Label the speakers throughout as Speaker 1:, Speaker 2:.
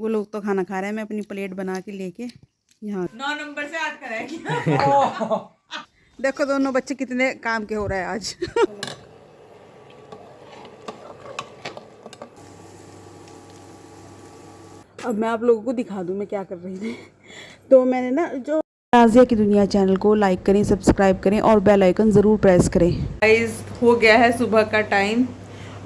Speaker 1: वो लोग तो खाना खा रहे हैं, मैं अपनी प्लेट बना के लेके यहाँ
Speaker 2: 9 नंबर से 8 करेगी।
Speaker 1: देखो दोनों बच्चे कितने काम के हो रहे हैं आज। अब मैं आप लोगों को दिखा दूँ मैं क्या कर रही थी। तो मैंने ना जो राज़िया की दुनिया चैनल को लाइक करें, सब्सक्राइब करें और बेल आइकन ज़रूर प्रेस करें।
Speaker 2: गाइस हो गया है सुबह का टाइम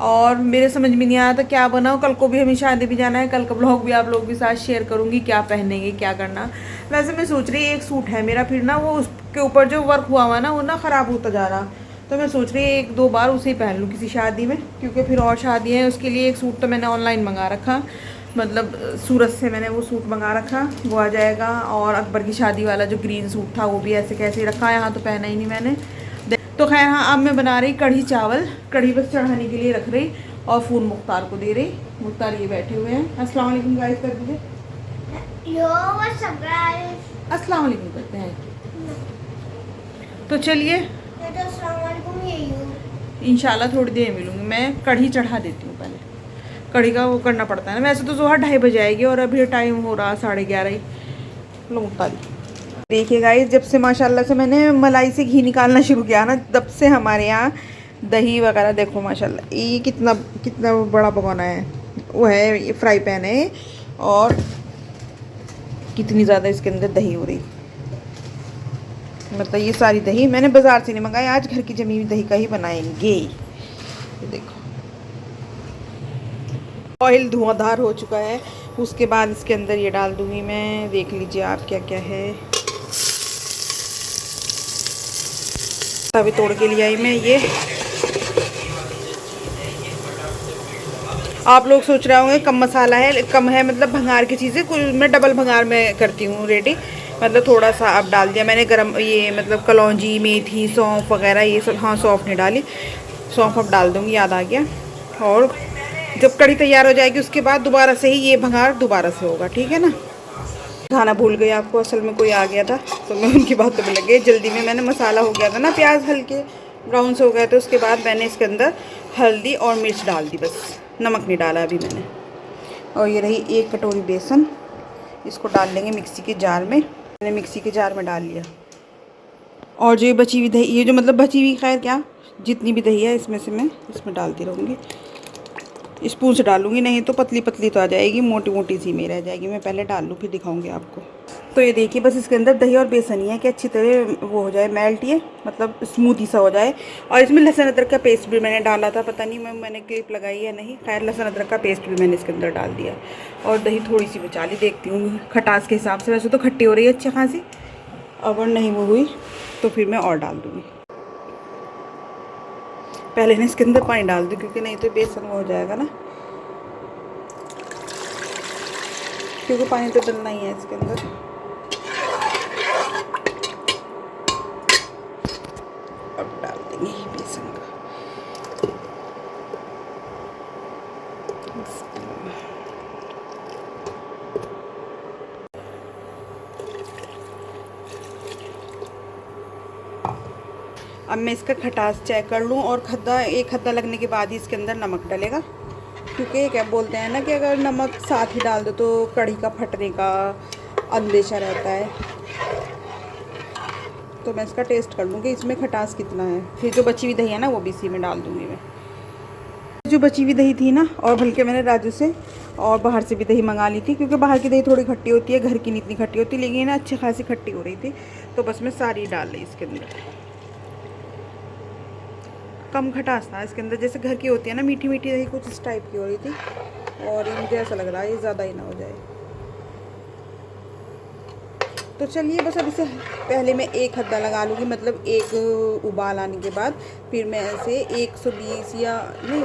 Speaker 2: और मेरे समझ में नहीं आया था क्या बनाऊँ। कल को भी हमें शादी भी जाना है, कल का ब्लॉग भी आप लोगों के साथ शेयर करूँगी क्या पहनेंगे क्या करना। वैसे मैं सोच रही एक सूट है मेरा, फिर ना वो उसके ऊपर जो वर्क हुआ हुआ ना वो ना ख़राब होता जा रहा, तो मैं सोच रही 1-2 बार उसे ही पहन लूँ किसी शादी में, क्योंकि फिर और शादियाँ हैं। उसके लिए एक सूट तो मैंने ऑनलाइन मंगा रखा, मतलब सूरत से मैंने वो सूट मंगा रखा, वो आ जाएगा। और अकबर की शादी वाला जो ग्रीन सूट था वो भी ऐसे कैसे रखा, यहाँ तो पहना ही नहीं मैंने। तो खैर हाँ, अब मैं बना रही कढ़ी चावल, कढ़ी बस चढ़ाने के लिए रख रही और फ़ोन मुख्तार को दे रही। मुख्तार ये बैठे हुए हैं। अस्सलाम वालेकुम गाइस कर दीजिए। अस्सलाम वालेकुम करते हैं। तो चलिए इंशाल्लाह थोड़ी देर मिलूंगी। मैं कढ़ी चढ़ा देती हूँ पहले, कढ़ी का वो करना पड़ता है ना। वैसे तो सुबह 2:30 बजे आएगी और अभी टाइम हो रहा 11:30। लो मुख्तार देखिए गाइस, जब से माशाल्लाह से मैंने मलाई से घी निकालना शुरू किया ना, तब से हमारे यहाँ दही वगैरह देखो माशाल्लाह। ये कितना कितना बड़ा भगोना है, वो है ये फ्राई पैन है, और कितनी ज़्यादा इसके अंदर दही हो रही। मतलब ये सारी दही मैंने बाज़ार से नहीं मंगाई, आज घर की जमी हुई दही का ही बनाएंगे। ये देखो ऑयल धुआंधार हो चुका है। उसके बाद इसके अंदर ये डाल दूँगी मैं, देख लीजिए आप क्या क्या है। तभी तोड़ के लिए आई मैं ये। आप लोग सोच रहे होंगे कम मसाला है, कम है मतलब भंगार की चीज़ें कुछ मैं डबल भंगार में करती हूँ रेडी। मतलब थोड़ा सा अब डाल दिया मैंने गरम, ये मतलब कलौंजी मेथी सौंफ वगैरह ये सब। हाँ सौंफ नहीं डाली, सौंफ अब डाल दूँगी, याद आ गया। और जब कढ़ी तैयार हो जाएगी उसके बाद दोबारा से ही ये भंगार दोबारा से होगा, ठीक है ना। खाना भूल गई आपको, असल में कोई आ गया था तो मैं उनकी बातों में लग गई। जल्दी में मैंने मसाला हो गया था ना, प्याज हल्के ब्राउन से हो गए थे। उसके बाद मैंने इसके अंदर हल्दी और मिर्च डाल दी, बस नमक नहीं डाला अभी मैंने। और ये रही 1 कटोरी बेसन, इसको डाल लेंगे मिक्सी के जार में। मैंने मिक्सी के जार में डाल लिया। और जो ये बची हुई दही, ये जो मतलब बची हुई खैर क्या जितनी भी दही है इसमें से मैं इसमें डालती रहूँगी। स्पून से डालूंगी, नहीं तो पतली पतली तो आ जाएगी, मोटी मोटी सी में रह जाएगी। मैं पहले डाल लूँ फिर दिखाऊंगी आपको। तो ये देखिए बस इसके अंदर दही और बेसन ही है कि अच्छी तरह वो हो जाए मेल्ट, ये मतलब स्मूथी सा हो जाए। और इसमें लहसुन अदरक का पेस्ट भी मैंने डाला था, पता नहीं मैंने क्लिप लगाई या नहीं। खैर लहसुन अदरक का पेस्ट भी मैंने इसके अंदर डाल दिया। और दही थोड़ी सी बचा ली, देखती हूँ खटास के हिसाब से। वैसे तो खट्टी हो रही है अच्छी खासी, अगर नहीं वो हुई तो फिर मैं और डाल दूँगी। पहले ना इसके अंदर पानी डाल दूँ, क्योंकि नहीं तो बेसन हो जाएगा ना, क्योंकि पानी तो डलना ही है इसके अंदर। अब डाल देंगे बेसन का। अब मैं इसका खटास चेक कर लूँ, और एक खद्दा लगने के बाद ही इसके अंदर नमक डलेगा। क्योंकि क्या बोलते हैं ना कि अगर नमक साथ ही डाल दो तो कढ़ी का फटने का अंदेशा रहता है। तो मैं इसका टेस्ट कर लूँगी इसमें खटास कितना है। फिर जो बची हुई दही है ना वो भी इसी में डाल दूँगी मैं। जो बची हुई दही थी ना, और बल्कि मैंने राजू से और बाहर से भी दही मंगा ली थी, क्योंकि बाहर की दही थोड़ी खट्टी होती है, घर की नहीं इतनी खट्टी होती, लेकिन ना अच्छी खासी खट्टी हो रही थी। तो बस मैं सारी डाल ली इसके अंदर। कम खटास था इसके अंदर, जैसे घर की होती है ना मीठी मीठी दही, कुछ इस टाइप की हो रही थी। और ये मुझे ऐसा लग रहा है ये ज़्यादा ही ना हो जाए। तो चलिए बस अब इसे पहले मैं एक हद्दा लगा लूँगी, मतलब एक उबाल आने के बाद फिर मैं ऐसे 120 या नहीं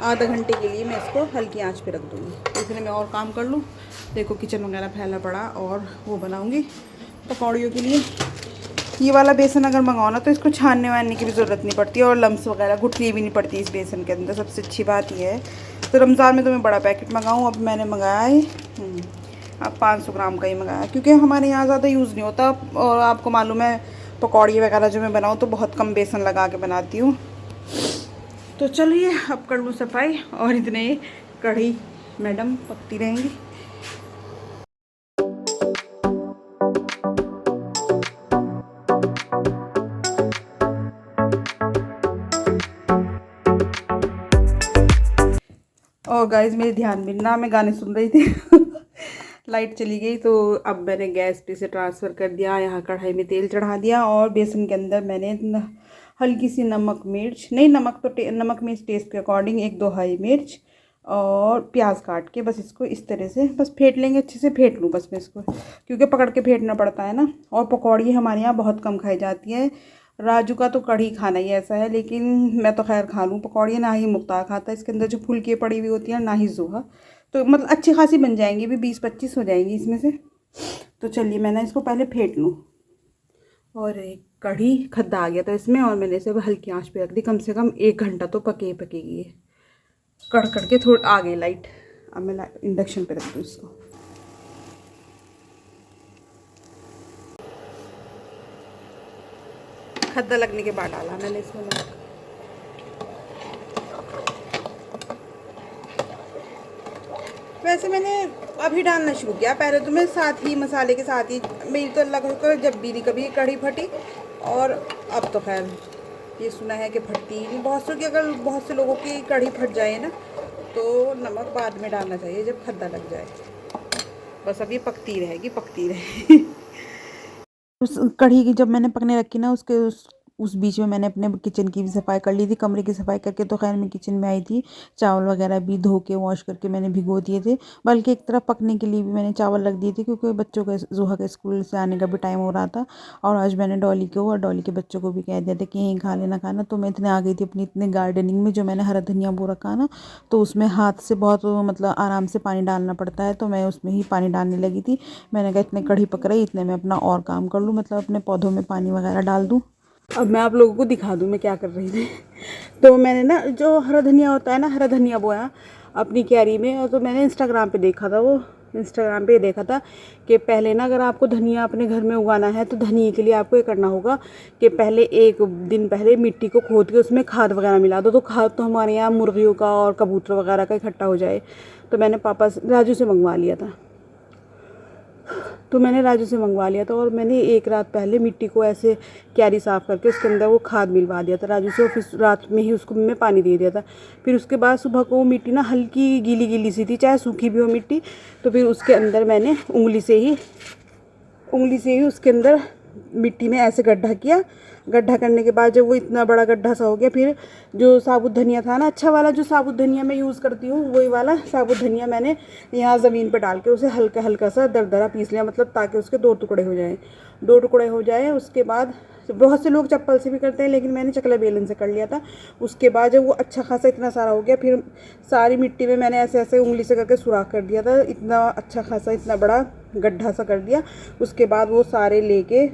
Speaker 2: आधा घंटे के लिए मैं इसको हल्की आंच पे रख दूँगी। इतने में और काम कर लूँ। देखो किचन वगैरह फैला पड़ा, और वो बनाऊँगी पकौड़ियों के लिए। ये वाला बेसन अगर मंगाओ ना तो इसको छानने वानने की भी ज़रूरत नहीं पड़ती, और लम्स वगैरह घुटनी भी नहीं पड़ती इस बेसन के अंदर। सबसे अच्छी बात ये है। तो रमज़ान में तो मैं बड़ा पैकेट मंगाऊँ, अब मैंने मंगाया है अब 500 ग्राम का ही मंगाया, क्योंकि हमारे यहाँ ज़्यादा यूज़ नहीं होता। और आपको मालूम है पकौड़ी वगैरह जो मैं बनाऊँ तो बहुत कम बेसन लगा के बनाती हूँ। तो चलिए अब कर लूँ सफाई, और इतने कढ़ी मैडम पकती रहेंगी।
Speaker 1: और गाइस मेरे ध्यान में ना, मैं गाने सुन रही थी लाइट चली गई। तो अब मैंने गैस पे से ट्रांसफ़र कर दिया, यहाँ कढ़ाई में तेल चढ़ा दिया और बेसन के अंदर मैंने हल्की सी नमक मिर्च, नहीं नमक तो नमक मिर्च टेस्ट के अकॉर्डिंग, 1-2 हरी मिर्च और प्याज काट के बस इसको इस तरह से बस फेंट लेंगे, अच्छे से फेंट लूँ बस मैं इसको, क्योंकि पकड़ के फेंटना पड़ता है ना। और पकौड़ी हमारे यहाँ बहुत कम खाई जाती है। राजू का तो कढ़ी खाना ही ऐसा है, लेकिन मैं तो खैर खा लूँ पकौड़ी, ना ही मुख्तार खाता है। इसके अंदर जो फुलकी पड़ी हुई होती है ना ही जोहा, तो मतलब अच्छी खासी बन जाएंगी भी, 20-25 हो जाएंगी इसमें से। तो चलिए मैं ना इसको पहले फेंट लूँ। और एक कढ़ी खद्दा आ गया था इसमें, और मैंने इसे हल्की आंच पे रख दी, कम से कम 1 घंटा तो पकेगी ये। कड़ के थोड़ा आ गई लाइट। अब मैं इंडक्शन पे रख दूँ इसको। खद्दा लगने के बाद डाला मैंने इसमें नमक। वैसे मैंने अभी डालना शुरू किया, पहले तो मैं साथ ही मसाले के साथ ही, मेरी तो अल्लाह कर जब भी नहीं कभी कढ़ी फटी। और अब तो खैर ये सुना है कि फटती ही नहीं बहुत सौ की, अगर बहुत से लोगों की कढ़ी फट जाए ना तो नमक बाद में डालना चाहिए जब खद्दा लग जाए। बस अब ये पकती रहेगी उस कढ़ी की जब मैंने पकने रखी ना, उस बीच में मैंने अपने किचन की भी सफाई कर ली थी, कमरे की सफाई करके तो खैर मैं किचन में आई थी। चावल वगैरह भी धो के वॉश करके मैंने भिगो दिए थे, बल्कि एक तरफ पकने के लिए भी मैंने चावल रख दिए थे, क्योंकि बच्चों के जोहा के स्कूल से आने का भी टाइम हो रहा था। और आज मैंने डॉली को और डॉली के बच्चों को भी कह दिया था कि यहीं खा लेना खाना। तो मैं इतने आ गई थी अपनी इतने गार्डनिंग में, जो मैंने हरा धनिया बो रखा ना, तो उसमें हाथ से बहुत मतलब आराम से पानी डालना पड़ता है, तो मैं उसमें ही पानी डालने लगी थी। मैंने कहा इतने कढ़ी पक रही, इतने में अपना और काम कर लूँ, मतलब अपने पौधों में पानी वगैरह डाल दूँ। अब मैं आप लोगों को दिखा दूँ मैं क्या कर रही थी। तो मैंने ना जो हरा धनिया होता है ना, हरा धनिया बोया अपनी क्यारी में। और तो मैंने इंस्टाग्राम पे देखा था, वो इंस्टाग्राम पे देखा था कि पहले ना अगर आपको धनिया अपने घर में उगाना है तो धनिया के लिए आपको ये करना होगा कि पहले 1 दिन पहले मिट्टी को खोद के उसमें खाद वगैरह मिला दो। तो खाद तो हमारे यहाँ मुर्गियों का और कबूतर वगैरह का इकट्ठा हो जाए। तो मैंने पापा राजू से मंगवा लिया था। और मैंने 1 रात पहले मिट्टी को ऐसे क्यारी साफ़ करके उसके अंदर वो खाद मिलवा दिया था राजू से, और फिर रात में ही उसको मैं पानी दे दिया था। फिर उसके बाद सुबह को वो मिट्टी ना हल्की गीली गीली सी थी, चाहे सूखी भी हो मिट्टी। तो फिर उसके अंदर मैंने उंगली से ही उसके अंदर मिट्टी में ऐसे गड्ढा किया। गड्ढा करने के बाद जब वो इतना बड़ा गड्ढा सा हो गया, फिर जो साबुत धनिया था ना, अच्छा वाला जो साबुत धनिया मैं यूज़ करती हूँ, वही वाला साबुत धनिया मैंने यहाँ ज़मीन पे डाल के उसे हल्का हल्का सा दरदरा पीस लिया, मतलब ताकि उसके 2 टुकड़े हो जाए। उसके बाद बहुत से लोग चप्पल से भी करते हैं, लेकिन मैंने चकला बेलन से कर लिया था। उसके बाद जब वो अच्छा खासा इतना सारा हो गया, फिर सारी मिट्टी में मैंने ऐसे ऐसे उंगली से करके सुराख कर दिया था, इतना अच्छा खासा इतना बड़ा गड्ढा सा कर दिया। उसके बाद वो सारे लेके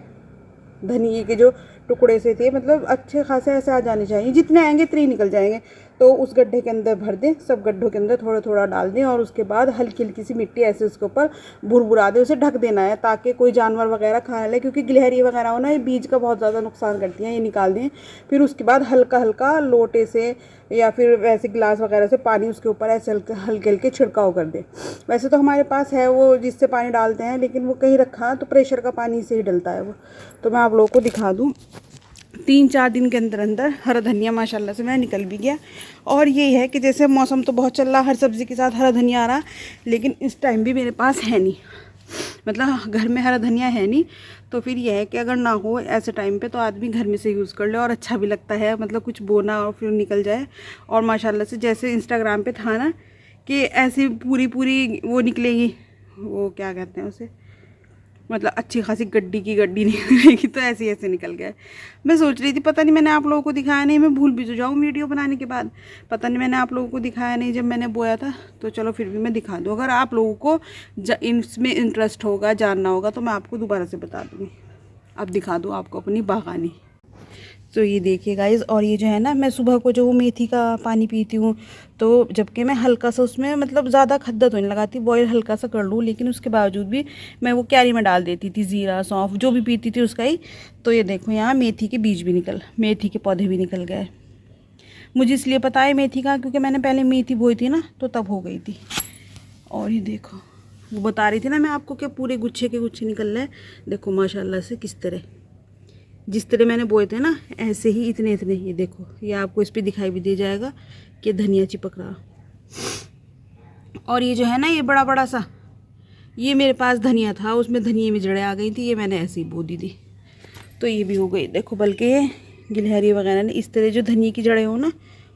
Speaker 1: धनिए के जो टुकड़े से थे, मतलब अच्छे खासे ऐसे आ जाने चाहिए, जितने आएंगे इतने ही निकल जाएंगे। तो उस गड्ढे के अंदर भर दें, सब गड्ढों के अंदर थोड़ा थोड़ा डाल दें, और उसके बाद हल्की हल्की सी मिट्टी ऐसे उसके ऊपर भुरभुरा दें, उसे ढक देना है ताकि कोई जानवर वगैरह खा ले, क्योंकि गिलहरी वगैरह हो ना, ये बीज का बहुत ज़्यादा नुकसान करती हैं, ये निकाल दें। फिर उसके बाद हल्का हल्का लोटे से या फिर वैसे गिलास वगैरह से पानी उसके ऊपर ऐसे हल्के हल्के छिड़काव कर दें। वैसे तो हमारे पास है वो जिससे पानी डालते हैं, लेकिन वो कहीं रखा तो प्रेशर का पानी से ही डलता है वो। तो मैं आप लोगों को दिखा दूँ, 3-4 दिन के अंदर अंदर हरा धनिया माशाल्लाह से मेरा निकल भी गया। और ये है कि जैसे मौसम तो बहुत चल रहा, हर सब्ज़ी के साथ हरा धनिया आ रहा, लेकिन इस टाइम भी मेरे पास है नहीं, मतलब घर में हरा धनिया है नहीं। तो फिर यह है कि अगर ना हो ऐसे टाइम पे तो आदमी घर में से यूज़ कर ले, और अच्छा भी लगता है, मतलब कुछ बोना और फिर निकल जाए। और माशाल्लाह से जैसे इंस्टाग्राम पे था ना कि ऐसी पूरी वो निकलेगी, वो क्या कहते हैं उसे, मतलब अच्छी खासी गड्डी निकलेगी, तो ऐसे निकल गया। मैं सोच रही थी पता नहीं मैंने आप लोगों को दिखाया नहीं, मैं भूल भी तो जाऊँ वीडियो बनाने के बाद, पता नहीं मैंने आप लोगों को दिखाया नहीं जब मैंने बोया था। तो चलो फिर भी मैं दिखा दूँ, अगर आप लोगों को इसमें इंटरेस्ट होगा, जानना होगा, तो मैं आपको दोबारा से बता दूँगी। अब दिखा दूँ आपको अपनी बागानी। तो ये देखिए गाइस, और ये जो है ना, मैं सुबह को जो मेथी का पानी पीती हूँ, तो जबकि मैं हल्का सा उसमें, मतलब ज़्यादा खद्दा तो नहीं लगाती, बॉयल हल्का सा कर लूँ, लेकिन उसके बावजूद भी मैं वो क्यारी में डाल देती थी, ज़ीरा सौंफ जो भी पीती थी उसका ही। तो ये देखो यहाँ मेथी के बीज भी मेथी के पौधे भी निकल गए। मुझे इसलिए पता है मेथी का, क्योंकि मैंने पहले मेथी बोई थी ना, तो तब हो गई थी। और ये देखो, वो बता रही थी ना मैं आपको कि पूरे गुच्छे के गुच्छे निकल रहे हैं। देखो माशाल्लाह से किस तरह, जिस तरह मैंने बोए थे ना, ऐसे ही इतने। ये देखो, ये आपको इस पे दिखाई भी दे जाएगा कि धनिया चिपक रहा। और ये जो है ना, ये बड़ा बड़ा सा, ये मेरे पास धनिया था, उसमें धनिए में जड़ें आ गई थी, ये मैंने ऐसे ही बो दी थी, तो ये भी हो गई। देखो, बल्कि ये गिलहरी वगैरह ने इस तरह जो धनिए की जड़ें हो ना,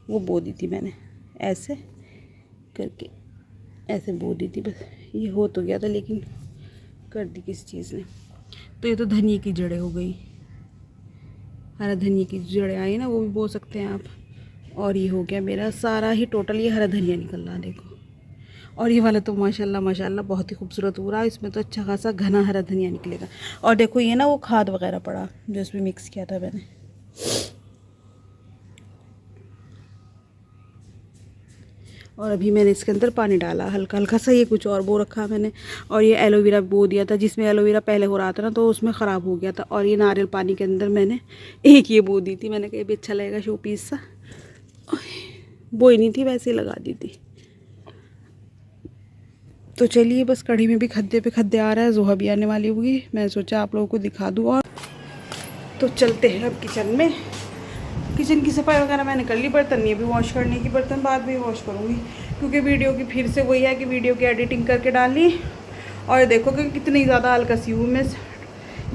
Speaker 1: वो बो दी थी मैंने, ऐसे करके ऐसे बो दी थी। बस ये हो तो गया था, लेकिन कर दी किस चीज़ ने। तो ये तो धनिए की जड़ें हो गई, हरा धनिए की जड़ें आई ना, वो भी बो सकते हैं आप। और ये हो गया मेरा सारा ही टोटल, ये हरा धनिया निकल रहा, देखो। और ये वाला तो माशाल्लाह माशाल्लाह बहुत ही खूबसूरत हो रहा है, इसमें तो अच्छा खासा घना हरा धनिया निकलेगा। और देखो, ये ना वो खाद वगैरह पड़ा जो इसमें मिक्स किया था मैंने। और अभी मैंने इसके अंदर पानी डाला हल्का हल्का सा, ये कुछ और बो रखा मैंने। और ये एलोवेरा बो दिया था, जिसमें एलोवेरा पहले हो रहा था ना, तो उसमें ख़राब हो गया था। और ये नारियल पानी के अंदर मैंने एक ये बो दी थी, मैंने कहा ये भी अच्छा लगेगा, शो पीस सा। बोई नहीं थी, वैसे ही लगा दी थी। तो चलिए, बस कढ़ी में भी खद्दे पे खद्दे आ रहा है, जोहा भी आने वाली होगी, मैंने सोचा आप लोगों को दिखा दूँ। और तो चलते हैं अब किचन में। किचन की सफाई वगैरह मैंने कर ली, बर्तन ये भी वॉश करने की, बर्तन बाद में वॉश करूँगी, क्योंकि वीडियो की फिर से वही है कि वीडियो की एडिटिंग करके डालनी। और देखो कि कितनी ज़्यादा हल्की हूँ मैं,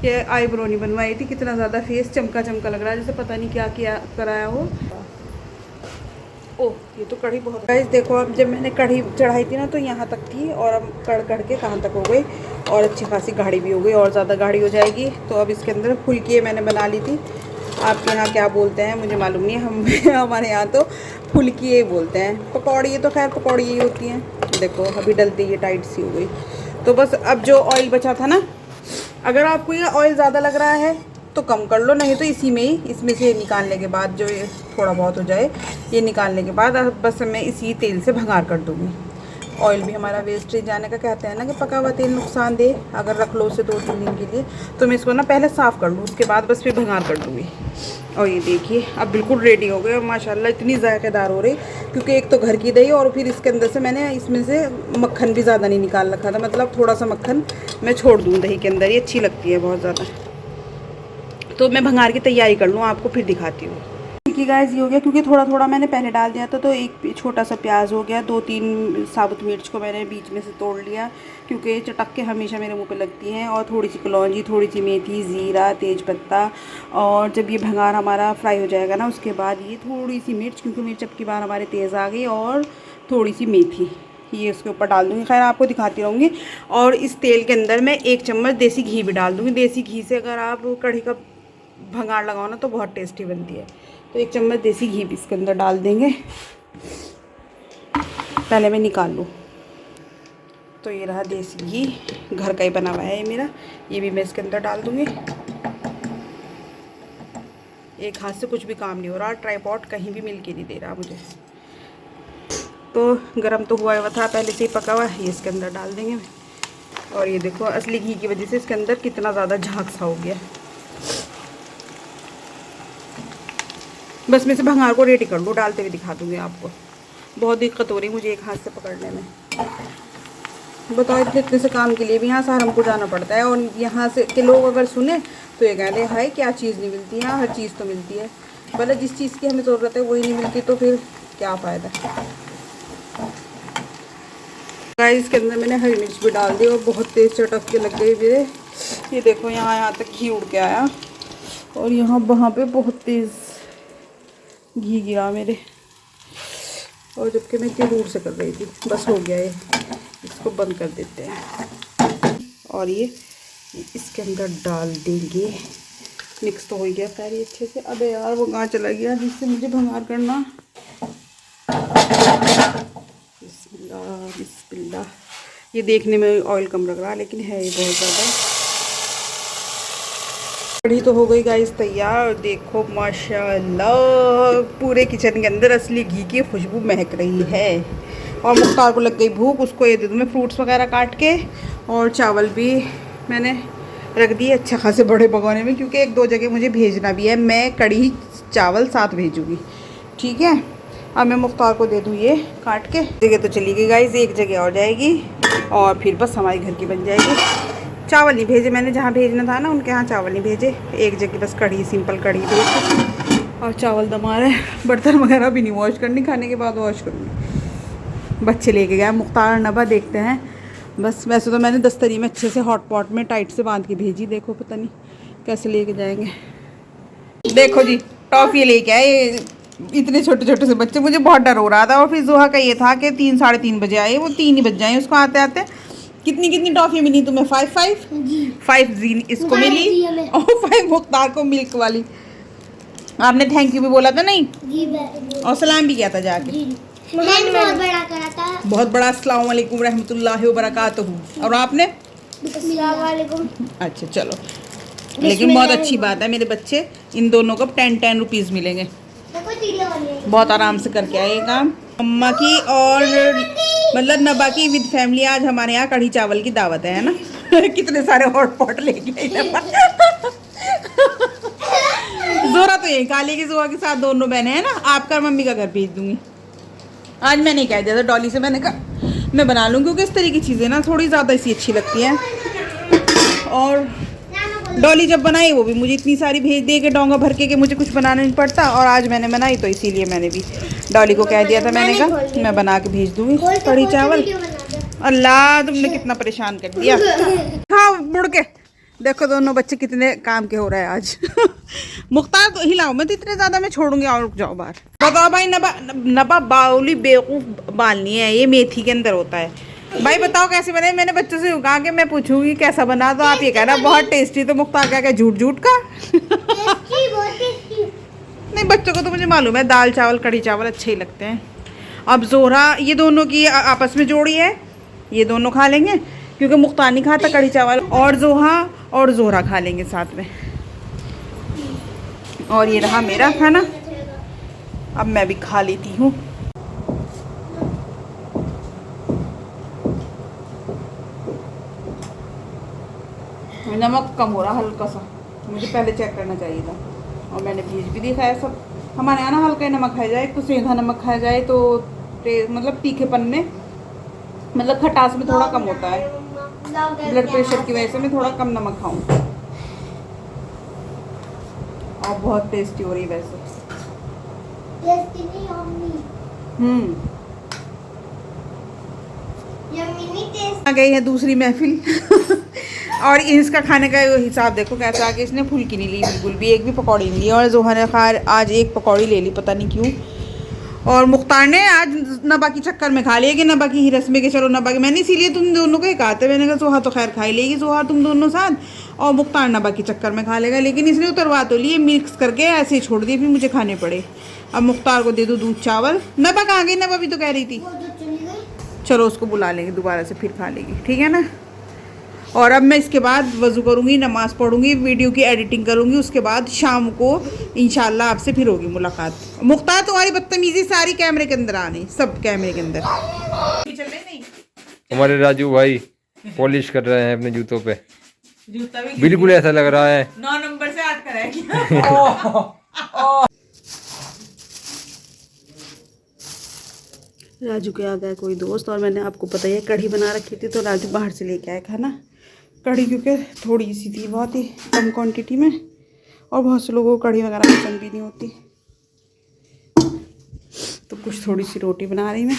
Speaker 1: ये आईब्रो नहीं बनवाई थी, कितना ज़्यादा फेस चमका चमका लग रहा है, जैसे पता नहीं क्या किया कराया हो। ओह, ये तो कढ़ी बहुत। गाइस देखो, अब जब मैंने कढ़ी चढ़ाई थी ना, तो यहाँ तक थी, और अब कढ़ कढ़ के कहाँ तक हो गई, और अच्छी खासी गाढ़ी भी हो गई, और ज़्यादा गाढ़ी हो जाएगी। तो अब इसके अंदर फुल्की मैंने बना ली थी, आपके यहाँ क्या बोलते हैं मुझे मालूम नहीं है, हमारे यहाँ तो फुल्की ही बोलते हैं। पकौड़ी, तो खैर पकौड़ी ही होती हैं। देखो अभी डलती ये टाइट सी हो गई। तो बस अब जो ऑयल बचा था ना, अगर आपको ये ऑयल ज़्यादा लग रहा है तो कम कर लो, नहीं तो इसी में ही, इसमें से निकालने के बाद जो ये थोड़ा बहुत हो जाए, ये निकालने के बाद बस मैं इसी तेल से भंगार कर दूँगी। ऑयल भी हमारा वेस्टेज जाने का, कहते हैं ना कि पका हुआ तेल नुकसानदेह, अगर रख लो उसे 2-3 दिन के लिए। तो मैं इसको ना पहले साफ़ कर लूँ, उसके बाद बस फिर भंगार कर दूँगी। और ये देखिए अब बिल्कुल रेडी हो गए, और माशाल्लाह इतनी जायकेदार हो रही, क्योंकि एक तो घर की दही, और फिर इसके अंदर से मैंने इसमें से मक्खन भी ज़्यादा नहीं निकाल रखा था, मतलब थोड़ा सा मक्खन मैं छोड़ दूँ दही के अंदर, ये अच्छी लगती है बहुत ज़्यादा। तो मैं भंगार की तैयारी कर लूँ, आपको फिर दिखाती हूँ। कि गाइस ये हो गया, क्योंकि थोड़ा थोड़ा मैंने पहले डाल दिया था। तो एक छोटा सा प्याज हो गया, 2-3 साबुत मिर्च को मैंने बीच में से तोड़ लिया, क्योंकि चटक के हमेशा मेरे मुंह पे लगती हैं। और थोड़ी सी कलौंजी, थोड़ी सी मेथी, ज़ीरा, तेज़पत्ता। और जब ये भंगार हमारा फ्राई हो जाएगा ना, उसके बाद ये थोड़ी सी मिर्च, क्योंकि मिर्च अब की बार हमारे तेज़ आ गई, और थोड़ी सी मेथी ये उसके ऊपर डाल दूँगी। खैर आपको दिखाती रहूँगी। और इस तेल के अंदर मैं 1 चम्मच देसी घी भी डाल दूँगी। देसी घी से अगर आप कढ़ी का भंगार लगाओ ना, तो बहुत टेस्टी बनती है। तो 1 चम्मच देसी घी भी इसके अंदर डाल देंगे। पहले मैं निकाल लूँ। तो ये रहा देसी घी, घर का ही बना हुआ है ये मेरा, ये भी मैं इसके अंदर डाल दूँगी। एक हाथ से कुछ भी काम नहीं हो रहा, ट्राइपॉड कहीं भी मिल के नहीं दे रहा मुझे। तो गरम तो हुआ था पहले से ही, पका हुआ है, ये इसके अंदर डाल देंगे। और ये देखो, असली घी की वजह से इसके अंदर कितना ज़्यादा झाग सा हो गया। बस मैं से भंगार को रेडी कर लूँ, डालते हुए दिखा दूँगी आपको। बहुत दिक्कत हो रही मुझे एक हाथ से पकड़ने में। बताओ, इतने से काम के लिए भी यहाँ सहारनपुर जाना पड़ता है, और यहाँ से के लोग अगर सुने तो ये कहते हैं हाय क्या चीज़ नहीं मिलती, यहाँ हर चीज़ तो मिलती है। भले जिस चीज़ की हमें ज़रूरत है वही नहीं मिलती, तो फिर क्या फ़ायदा। गाइस इसके अंदर मैंने हरी मिर्च भी डाल दी, और बहुत तेज़ चटक के लग गई मेरे। ये देखो यहाँ तक घी उड़ के आया, और यहाँ वहाँ पे बहुत तेज़ घी गिरा मेरे, और जबकि मैं इतनी दूर से कर रही थी। बस हो गया ये, इसको बंद कर देते हैं। और ये इसके अंदर डाल देंगे, मिक्स तो हो गया खैर ये अच्छे से। अबे यार वो कहाँ चला गया जिससे मुझे भंगार करना। बिस्मिल्लाह बिस्मिल्लाह। ये देखने में ऑयल कम लग रहा, लेकिन है ये बहुत ज़्यादा। कढ़ी तो हो गई गाइस तैयार। देखो माशाल्लाह, पूरे किचन के अंदर असली घी की खुशबू महक रही है। और मुख्तार को लग गई भूख, उसको ये दे दूँ मैं फ्रूट्स वगैरह काट के। और चावल भी मैंने रख दिए अच्छे खासे बड़े भगोने में, क्योंकि 1-2 जगह मुझे भेजना भी है। मैं कढ़ी चावल साथ भेजूँगी, ठीक है। अब मैं मुख्तार को दे दूँ ये काट के। जगह तो चली गई गाइस, एक जगह और जाएगी, और फिर बस हमारे घर की बन जाएगी। चावल नहीं भेजे मैंने, जहाँ भेजना था ना उनके यहाँ चावल नहीं भेजे, एक जगह बस कढ़ी, सिंपल कढ़ी भेज। और चावल दमा रहे, बर्तन वगैरह भी नहीं वॉश करनी, खाने के बाद वॉश करूँगी। बच्चे लेके गया मुख्तार नबा, देखते हैं। बस वैसे तो मैंने दस्तरी में अच्छे से हॉट पॉट में टाइट से बांध के भेजी, देखो पता नहीं कैसे लेके जाएंगे। देखो जी टॉफ़ी लेके आए इतने छोटे छोटे से बच्चे, मुझे बहुत डर हो रहा था। और फिर जोहा का ये था कि 3 साढ़े 3 बजे आए, वो 3 ही बज जाए उसको आते आते। कितनी कितनी टॉफ़ी मिली तुम्हें? 5 जीन इसको मिली और 5 मुख्तार को मिल्क वाली। आपने थैंक यू भी बोला था नहीं और सलाम भी किया था जाके।
Speaker 3: बहुत बड़ा करा था,
Speaker 1: बहुत बड़ा अस्सलाम वालेकुम रहमतुल्लाहि व बरकातहू। और आपने? अच्छा चलो, लेकिन बहुत अच्छी बात है मेरे बच्चे, इन दोनों को 10 रुपीज़ मिलेंगे। बहुत आराम से करके आए ये काम। अम्मा की और मतलब नबा की विद फैमिली आज हमारे यहाँ कढ़ी चावल की दावत है ना। कितने सारे हॉट पॉट लेके आई नबा। जोरा तो यही खा लेगी, जोरा के साथ दोनों बहनें हैं ना। आपका मम्मी का घर भेज दूंगी। आज मैंने कह दिया था डॉली से, मैंने कहा मैं बना लूँगी क्योंकि इस तरह की चीज़ें ना थोड़ी ज़्यादा इसी अच्छी लगती हैं। और डॉली जब बनाई वो भी मुझे इतनी सारी भेज दे के डोंगा भर के मुझे कुछ बनाना नहीं पड़ता। और आज मैंने बनाई तो इसीलिए मैंने भी डॉली को कह दिया था, मैंने कहा मैं बना के भेज दूँगी कढ़ी चावल। अल्लाह तुमने कितना परेशान कर दिया। हाँ मुड़ के देखो दोनों बच्चे कितने काम के हो रहे हैं आज। मुख्तार तो हिलाओ मत इतने ज़्यादा, मैं छोड़ूंगी और रुक जाओ बाहर। बताओ भाई नबा बाउली बेवकूफ़ बालनी है, ये मेथी के अंदर होता है। भाई बताओ कैसे बने? मैंने बच्चों से कहा कि मैं पूछूंगी कैसा बना, तो आप ये कह रहा बहुत टेस्टी। तो मुख्तार क्या झूठ झूठ का। नहीं बच्चों को तो मुझे मालूम है दाल चावल कढ़ी चावल अच्छे ही लगते हैं। अब जोहरा ये दोनों की आपस में जोड़ी है, ये दोनों खा लेंगे क्योंकि मुख्तार नहीं खाता कढ़ी चावल, और जोहा और जोहरा खा लेंगे साथ में। और ये रहा मेरा खाना, अब मैं भी खा लेती हूँ। नमक कम हो रहा हल्का सा, मुझे पहले चेक करना चाहिए था। और मैंने भेज भी दिखाया सब। हमारे यहाँ ना हल्का ही नमक खाया जाए, तो सेंधा नमक खाया जाए तो मतलब तीखेपन में मतलब खटास में थोड़ा कम होता है। ब्लड प्रेशर की वजह से मैं थोड़ा कम नमक खाऊं। और बहुत टेस्टी हो रही है वैसे। आ गई है दूसरी महफिल। और इसका खाने का हिसाब देखो कैसा आके, इसने फुल्की नहीं ली बिल्कुल भी, एक भी पकौड़ी नहीं ली। और जोहा ने खैर आज एक पकौड़ी ले ली, पता नहीं क्यों। और मुख्तार ने आज नबा की चक्कर में खा लिया कि नबा की ही रस्में के चलो नबा के। मैंने इसीलिए तुम दोनों को ही कहा था, मैंने कहा जोहा तो खैर खा ही लेगी, जोहा तुम दोनों साथ, और मुख्तार नबा की चक्कर में खा लेगा। लेकिन इसने उतरवा तो लिए, मिक्स करके ऐसे ही छोड़ दिए, फिर मुझे खाने पड़े। अब मुख्तार को दे दो दूध चावल। नबा कहाँ गई? नबा भी तो कह रही थी। चलो उसको बुला लेंगे दोबारा से, फिर खा लेगी, ठीक है ना। और अब मैं इसके बाद वज़ू करूँगी, नमाज़ पढ़ूँगी, वीडियो की एडिटिंग करूँगी, उसके बाद शाम को इंशाल्लाह आपसे फिर होगी मुलाकात। मुख्तार तुम्हारी बदतमीज़ी सारी कैमरे के अंदर आनी, सब कैमरे के अंदर।
Speaker 4: हमारे राजू भाई पॉलिश कर रहे हैं अपने जूतों पे,
Speaker 1: जूता भी
Speaker 4: बिल्कुल ऐसा लग रहा है
Speaker 1: 9 नंबर से 8 कराएगी। राजू के आ गया कोई दोस्त, और मैंने आपको पता ही है कढ़ी बना रखी थी, तो राजू बाहर से लेके आया खाना कढ़ी, क्योंकि थोड़ी सी थी, बहुत ही कम क्वांटिटी में, और बहुत से लोगों को कढ़ी वगैरह पसंद भी नहीं होती। तो कुछ थोड़ी सी रोटी बना रही मैं।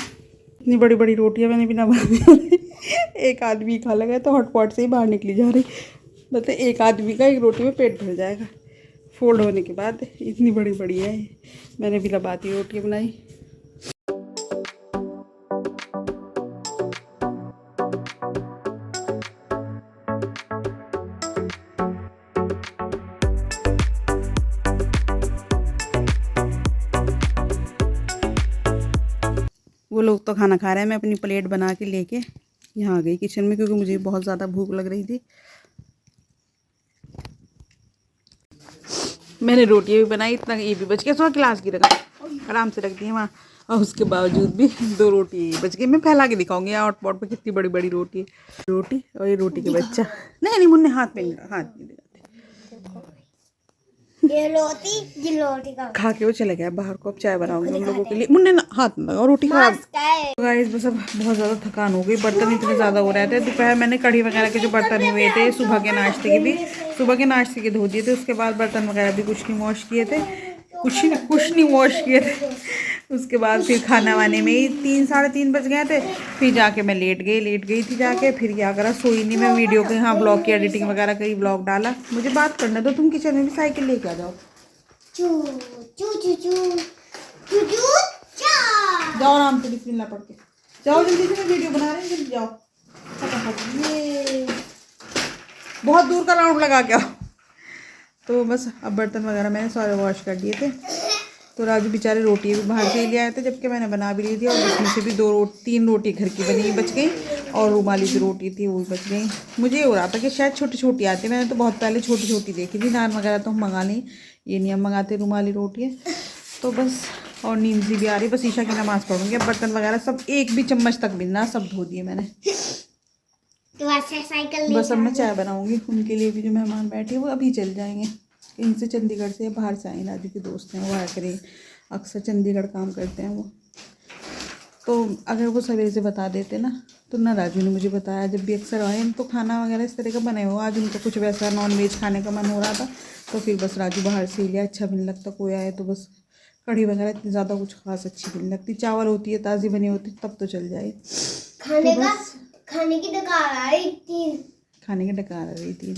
Speaker 1: इतनी बड़ी बड़ी रोटियां मैंने बिना बनाने एक आदमी खा लगा, तो हॉटपॉट से ही बाहर निकली जा रही। मतलब एक आदमी का एक रोटी में पेट भर जाएगा फोल्ड होने के बाद। इतनी बड़ी बड़ी है, मैंने भी लबाती रोटियाँ बनाई। वो लोग तो खाना खा रहे हैं, मैं अपनी प्लेट बना के लेके यहाँ आ गई किचन में, क्योंकि मुझे बहुत ज़्यादा भूख लग रही थी। मैंने रोटियाँ भी बनाई, इतना ये भी बच गया, सो गिलास की रखा आराम से रख दी वहाँ, और उसके बावजूद भी 2 रोटी बच गई। मैं फैला के दिखाऊंगी हॉट पॉट पे कितनी बड़ी बड़ी रोटी है। रोटी और ये रोटी के बच्चा। नहीं मुन्ने हाथ में लगाते,
Speaker 3: ये रोटी
Speaker 1: खा के वो चले गया बाहर को। अब चाय बनाऊंगी उन लोगों के लिए। मुन्ने हाथ में लगाओ, रोटी खराब। गाइस बस अब बहुत ज़्यादा थकान हो गई, बर्तन इतने ज़्यादा हो रहे थे। दोपहर मैंने कढ़ी वगैरह के जो बर्तन हुए थे, सुबह के नाश्ते के धो दिए थे। उसके बाद बर्तन वगैरह भी कुछ नहीं वॉश किए थे, कुछ नहीं वॉश किए थे।
Speaker 2: उसके बाद फिर खाना वाने में ही 3 साढ़े 3 बज गए थे। फिर जाके मैं लेट गई थी जाके। फिर क्या करा, सोई नहीं मैं, वीडियो के यहाँ ब्लॉग की एडिटिंग वगैरह करी, ब्लॉग डाला। मुझे बात करना तो तुम किचन में भी साइकिल लेके आ जाओ।
Speaker 3: चू चू चू चू चू चू चा।
Speaker 2: जाओ आराम से, बिस्मिल्लाह पढ़ के जाओ, जल्दी से, मैं वीडियो बना रही हूँ, जल्दी जाओ फटाफट। ये बहुत दूर का राउंड लगा के आओ। तो बस अब बर्तन वगैरह मैंने सारे वॉश कर दिए थे। तो राजू बेचारे रोटी भी बाहर से ही ले आए थे, जबकि मैंने बना भी ली थी। और उसमें से भी 3 रोटी घर की बनी बच गई, और रुमाली की रोटी थी वो भी बच गई। मुझे ये हो रहा था कि शायद छोटी छोटी आती, मैंने तो बहुत पहले छोटी छोटी देखी थी। नान वगैरह तो हम मंगा लें, ये नहीं हम मंगाते रुमाली रोटी है। तो बस, और नींद सी भी आ रही, बस ईशा की नमाज़ पढ़ूंगी। अब बर्तन वगैरह सब, एक भी चम्मच तक भी ना, सब धो दिए मैंने।
Speaker 3: तो ऐसे साइकिल
Speaker 2: बस अब मैं चाय बनाऊंगी उनके लिए भी, जो मेहमान बैठे वो अभी चल जाएंगे। इनसे चंडीगढ़ से बाहर से आए, राजू के दोस्त हैं वो, आया करें, अक्सर चंडीगढ़ काम करते हैं वो। तो अगर वो सवेरे से बता देते ना, तो ना राजू ने मुझे बताया। जब भी अक्सर आए तो खाना वगैरह इस तरह का बने हुआ, आज उनको कुछ वैसा नॉन वेज खाने का मन हो रहा था, तो फिर बस राजू बाहर से लिया। अच्छा भी नहीं लगता कोई आए तो, बस कढ़ी वगैरह इतनी ज़्यादा कुछ खास अच्छी भी नहीं लगती। चावल होती है ताज़ी बनी होती तब तो चल जाए।
Speaker 3: खाने की डकार आ रही थी,
Speaker 2: खाने की डकार आ रही थी।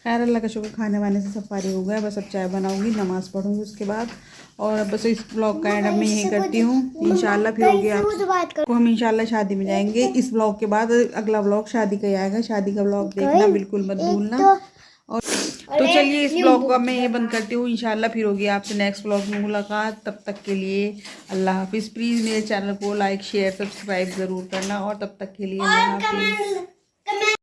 Speaker 2: खैर अल्लाह का शुक्र, खाने वाने से सब फारिग हो गया। बस अब चाय बनाऊंगी, नमाज़ पढ़ूंगी उसके बाद। और बस इस ब्लॉग का एंड अब मैं यहीं करती हूँ। इंशाल्लाह फिर होगी आपको, हम इंशाल्लाह शादी में जाएंगे। इस ब्लॉग के बाद अगला ब्लॉग शादी का ही आएगा, शादी का ब्लॉग देखना बिल्कुल मत भूलना। और तो चलिए इस ब्लॉग को अब मैं ये बंद करती हूँ। इंशाल्लाह फिर होगी आपसे नेक्स्ट ब्लॉग में मुलाकात। तब तक के लिए अल्लाह हाफिज़। प्लीज़ मेरे चैनल को लाइक शेयर सब्सक्राइब ज़रूर करना, और तब तक के लिए अल्लाह हाफिज़।